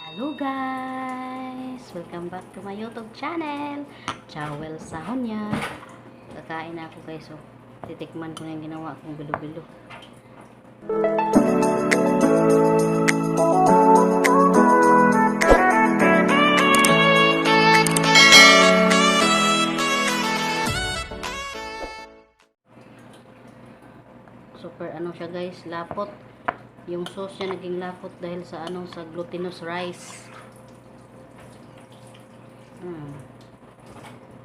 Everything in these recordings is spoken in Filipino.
Hello guys! Welcome back to my YouTube channel. Chowel Sahonya. Kakain na ako guys. So, titikman ko na yung ginawa kong bilo-bilo. Super ano siya guys, lapot. Yung sauce niya naging lapot dahil sa sa glutinous rice.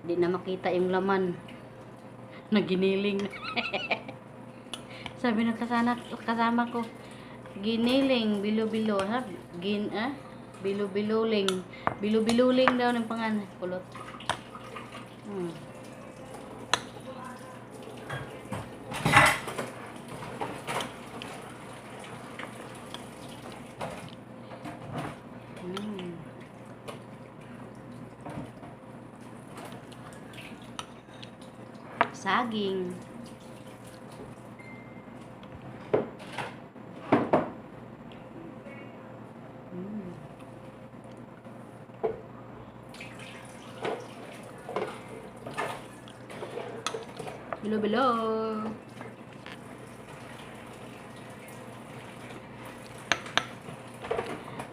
Di na makita yung laman na giniling. Sabi ng kasama ko, giniling, bilo-bilo, ha? Bilo-biluling. Bilo-biluling daw ng pangalan. Kulot. Hmm. Saging. Bilo-bilo.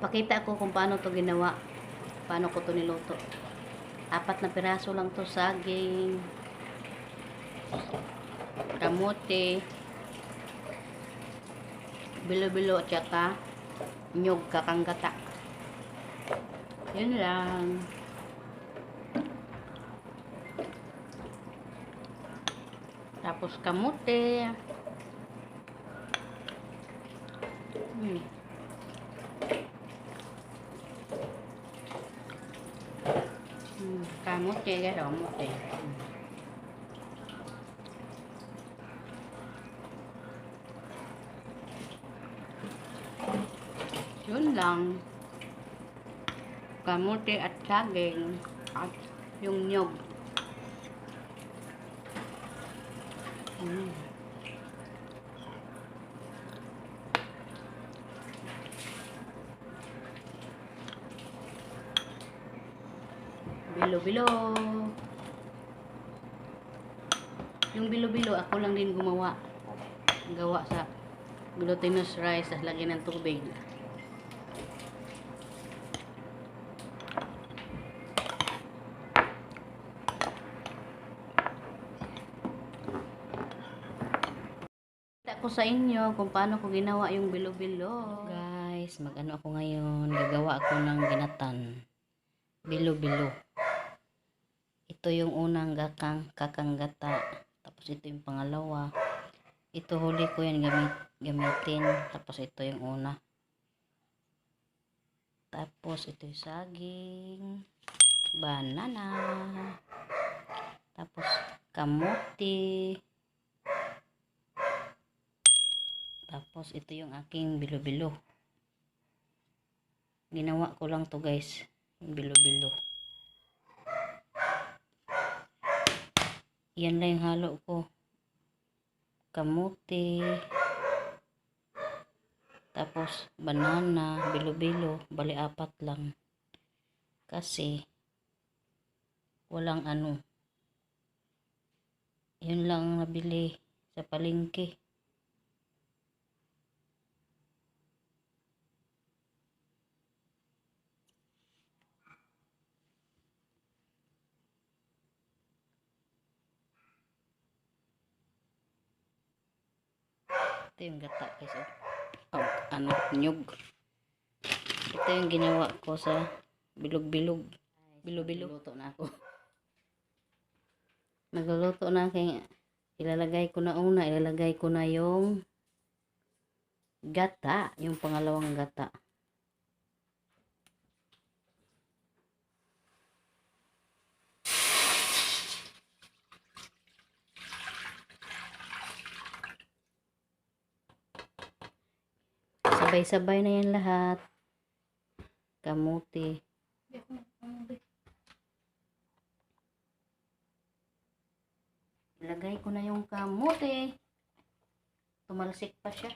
Pakita ko kung paano to ginawa. Paano ko to niluto. 4 na piraso lang to saging. Kamote. Bilo-bilo at saka nyug kakanggata. Yun lang. Tapos kamote. Kamote, kamote. Yun lang. Kamote at saging at yung nyog. Bilo-bilo. Yung bilo-bilo ako lang din gumawa. Gawa sa glutinous rice at lagyan ng tubig. Ko sa inyo kung paano ko ginawa yung bilo-bilo. Guys, mag-ano ako ngayon, gagawa ako ng ginatan. Bilo-bilo. Ito yung unang kakanggata. Tapos ito yung pangalawa. Ito huli ko yan gamitin. Tapos ito yung una. Tapos ito yung saging. Banana. Tapos kamote. Tapos ito yung aking bilo-bilo. Ginawa ko lang to guys. Yung bilo-bilo. Yan lang yung halo ko. Kamote. Tapos banana, bilo-bilo. Bali 4 lang. Kasi walang ano. Yun lang ang nabili sa palengke. Ito yung gata guys. Nyug. Ito yung ginawa ko sa bilog-bilog. Bilo-bilo. Nagluluto na ako. Nagluluto na kaya ilalagay ko na yung gata. Yung pangalawang gata. Sabay-sabay na yan lahat. Kamuti. Ilagay ko na yung kamuti. Tumalsik pa siya.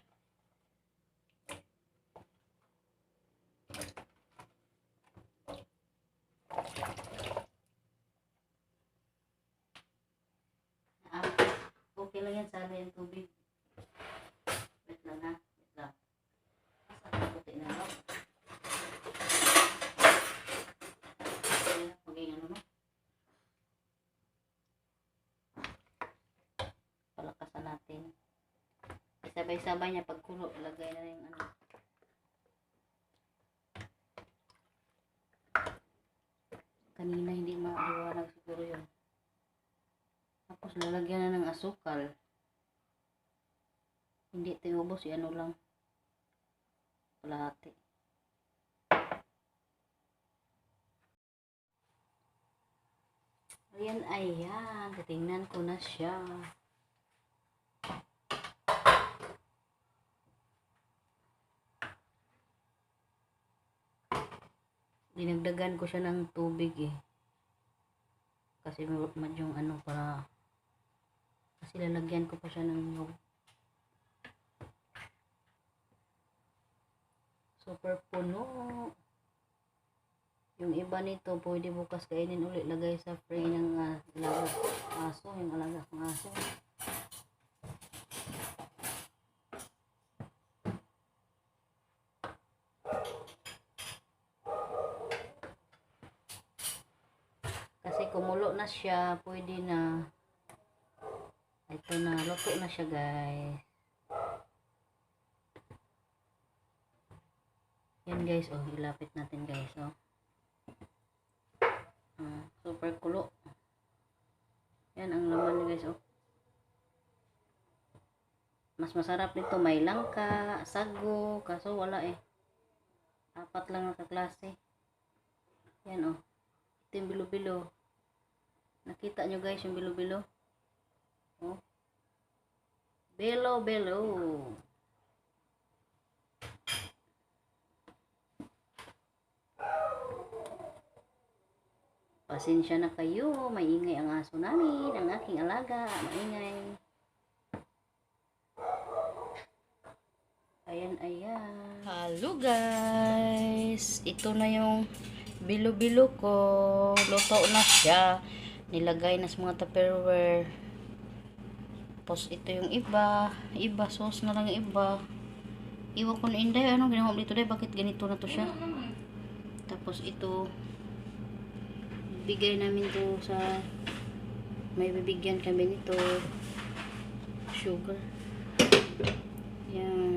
yung tubig. Wait lang ha. Wait lang. Asa ka puti na ako. Maging ano no? Palakasan natin. Sabay-sabay niya pagkulo. Lagay na yung ano. Kanina hindi maliwanag siguro yun. Tapos lalagyan na ng asukal. Hindi ito ubos, ano lang. Kalahati. Ayan, ayan. Titingnan ko na siya. Dinagdagan ko siya ng tubig eh. Kasi madyong ano para kasi lalagyan ko pa siya ng nyog. Super puno. Yung iba nito pwede bukas kainin ulit, lagay sa fry ng alaga aso, yung alaga ng aso. Kasi kumulo na siya, pwede na. Ito na, luto na siya guys. Yan guys, oh, ilapit natin guys, oh. Super kulo. Yan ang laman niya guys, oh. Mas masarap nito, may langka, sago, kaso wala eh. 4 lang ang kaklase. Yan, oh. Ito yung bilo-bilo. Nakita nyo guys yung bilo-bilo? Oh. Bilo-bilo. Pasensya na kayo, maingay ang aso namin, ang aking alaga, maingay. Ayan, ayan. Hello guys! Ito na yung bilo-bilo ko. Luto na siya. Nilagay na sa mga tupperware. Tapos ito yung iba. Sauce na lang yung iba. Iwan ko na Inday. Ano ginawa mo dito day? Bakit ganito na to siya? Tapos ito. Bigay namin to sa may bibigyan kami nito. Sugar. Yan.